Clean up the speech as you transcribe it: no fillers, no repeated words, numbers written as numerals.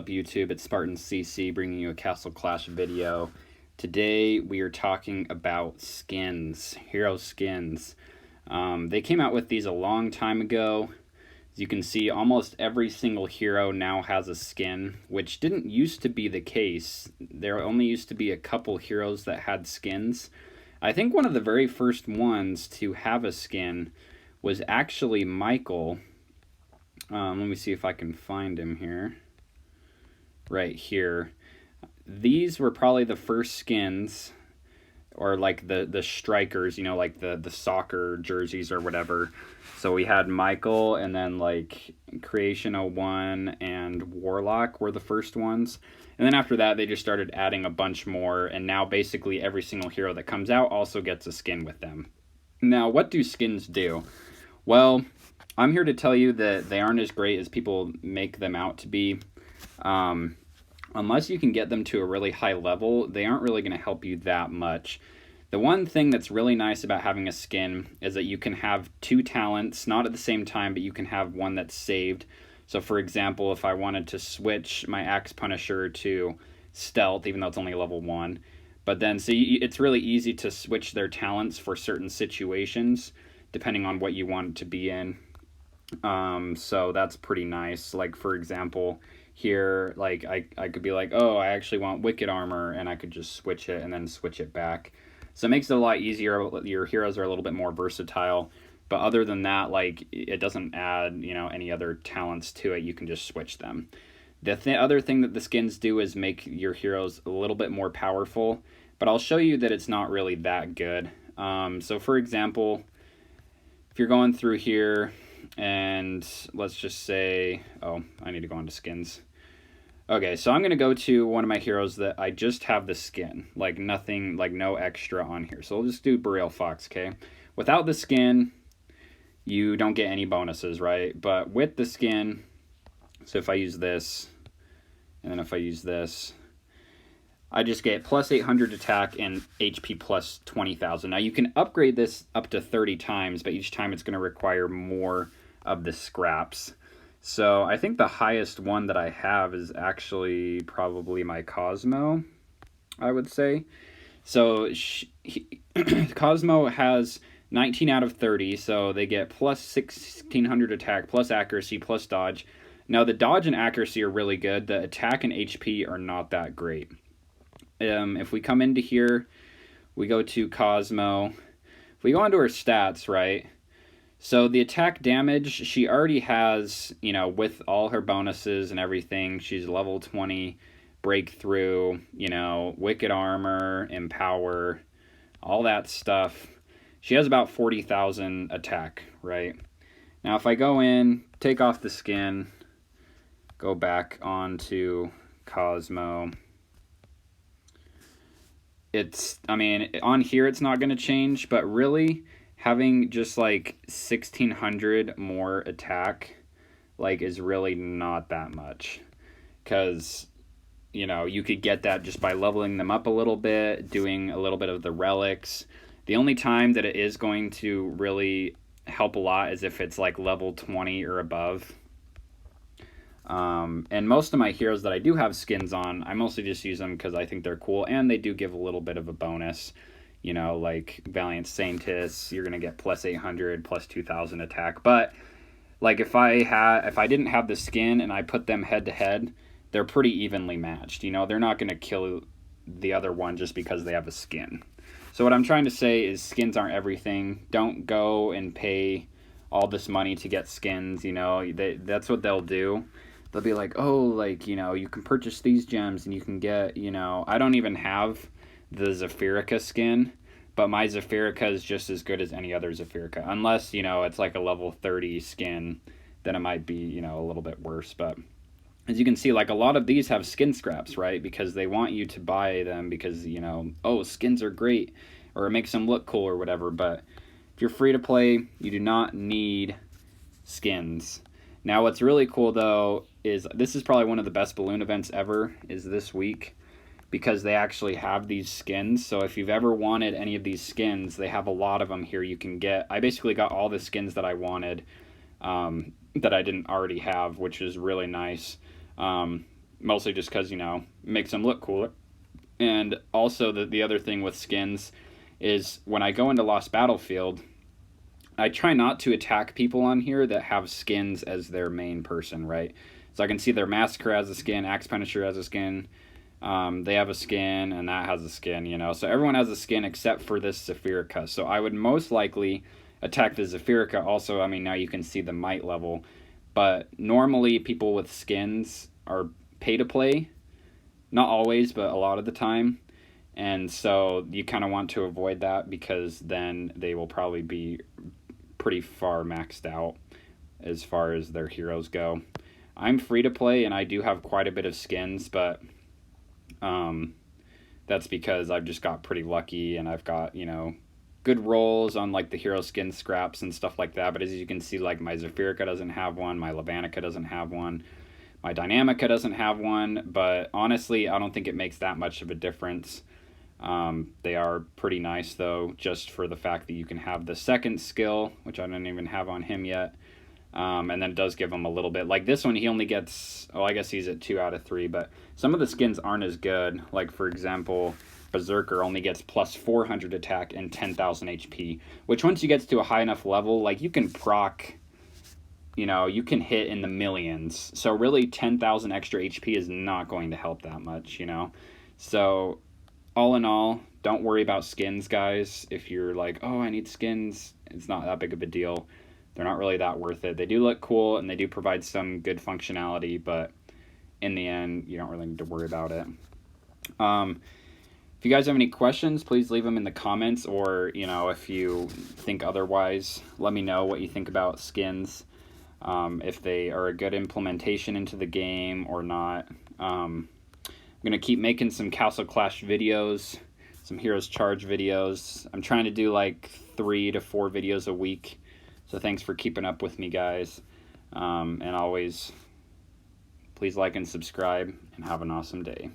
up, YouTube? It's Spartan CC bringing you a Castle Clash video. Today we are talking about skins, hero skins. They came out with these a long time ago. As you can see, almost every single hero now has a skin, which didn't used to be the case. There only used to be a couple heroes that had skins. I think one of the very first ones to have a skin was actually Michael. Let me see if I can find him here. Right here. These were probably the first skins, or like the strikers, you know, like the soccer jerseys or whatever. So we had Michael, and then like Creation 01 and Warlock were the first ones. And then after that, they just started adding a bunch more, and now basically every single hero that comes out also gets a skin with them. Now, what do skins do? Well, I'm here to tell you that they aren't as great as people make them out to be. Unless you can get them to a really high level, they aren't really going to help you that much. The one thing that's really nice about having a skin is that you can have two talents, not at the same time, but you can have one that's saved. So for example, if I wanted to switch my Axe Punisher to Stealth, even though it's only level 1, but then see, it's really easy to switch their talents for certain situations, depending on what you want it to be in. So that's pretty nice. Like for example, here, like I could be like, oh, I actually want Wicked Armor, and I could just switch it and then switch it back. So it makes it a lot easier. Your heroes are a little bit more versatile. But other than that, like, it doesn't add, you know, any other talents to it. You can just switch them. The other thing that the skins do is make your heroes a little bit more powerful. But I'll show you that it's not really that good. So for example, if you're going through here, and let's just say, oh, I need to go into skins. Okay, so I'm going to go to one of my heroes that I just have the skin, like nothing, like no extra on here. So we'll just do Boreal Fox, okay? Without the skin, you don't get any bonuses, right? But with the skin, so if I use this, and then if I use this, I just get plus 800 attack and HP plus 20,000. Now you can upgrade this up to 30 times, but each time it's going to require more of the scraps. So I think the highest one that I have is actually probably my Cosmo, I would say. So Cosmo has 19 out of 30, so they get plus 1600 attack, plus accuracy, plus dodge. Now the dodge and accuracy are really good. The attack and HP are not that great. If we come into here, we go to Cosmo. If we go onto her stats, right? So the attack damage, she already has, you know, with all her bonuses and everything, she's level 20, breakthrough, you know, Wicked Armor, Empower, all that stuff. She has about 40,000 attack, right? Now if I go in, take off the skin, go back onto Cosmo, I mean, on here it's not going to change, but really having just like 1600 more attack, like, is really not that much. Because, you know, you could get that just by leveling them up a little bit, doing a little bit of the relics. The only time that it is going to really help a lot is if it's like level 20 or above. And most of my heroes that I do have skins on, I mostly just use them because I think they're cool, and they do give a little bit of a bonus. You know, like Valiant Saintis, you're gonna get plus 800, plus 2000 attack. But like if I didn't have the skin and I put them head to head, they're pretty evenly matched. You know, they're not gonna kill the other one just because they have a skin. So what I'm trying to say is skins aren't everything. Don't go and pay all this money to get skins. You know, that's what they'll do. They'll be like, oh, like, you know, you can purchase these gems and you can get, you know, I don't even have the Zephyrica skin, but my Zephyrica is just as good as any other Zephyrica. Unless, you know, it's like a level 30 skin, then it might be, you know, a little bit worse. But as you can see, like, a lot of these have skin scraps, right? Because they want you to buy them because, you know, oh, skins are great, or it makes them look cool or whatever. But if you're free to play, you do not need skins. Now, what's really cool, though, is this is probably one of the best balloon events ever, is this week, because they actually have these skins. So if you've ever wanted any of these skins, they have a lot of them here you can get. I basically got all the skins that I wanted that I didn't already have, which is really nice. mostly just because, you know, it makes them look cooler. And also the other thing with skins is when I go into Lost Battlefield, I try not to attack people on here that have skins as their main person, right? So I can see their Massacre has a skin, Axe Punisher has a skin, they have a skin, and that has a skin, you know. So everyone has a skin except for this Zafirka. So I would most likely attack the Zafirka. Also, I mean, now you can see the might level. But normally people with skins are pay to play. Not always, but a lot of the time. And so you kind of want to avoid that because then they will probably be pretty far maxed out as far as their heroes go. I'm free to play and I do have quite a bit of skins, but that's because I've just got pretty lucky and I've got, you know, good rolls on like the hero skin scraps and stuff like that. But as you can see, like my Zafirka doesn't have one, my Levanica doesn't have one, my Dynamica doesn't have one, but honestly, I don't think it makes that much of a difference. They are pretty nice though, just for the fact that you can have the second skill, which I don't even have on him yet. And then it does give him a little bit. Like this one, he only gets, oh, I guess he's at 2 out of 3, but some of the skins aren't as good. Like, for example, Berserker only gets plus 400 attack and 10,000 HP, which once you get to a high enough level, like, you can proc, you know, you can hit in the millions. So really 10,000 extra HP is not going to help that much, you know? So all in all, don't worry about skins, guys. If you're like, oh, I need skins, it's not that big of a deal. They're not really that worth it. They do look cool, and they do provide some good functionality, but in the end, you don't really need to worry about it. If you guys have any questions, please leave them in the comments, or, you know, if you think otherwise, let me know what you think about skins, if they are a good implementation into the game or not. I'm going to keep making some Castle Clash videos, some Heroes Charge videos. I'm trying to do like 3 to 4 videos a week. So thanks for keeping up with me, guys. And always, please like and subscribe, and have an awesome day.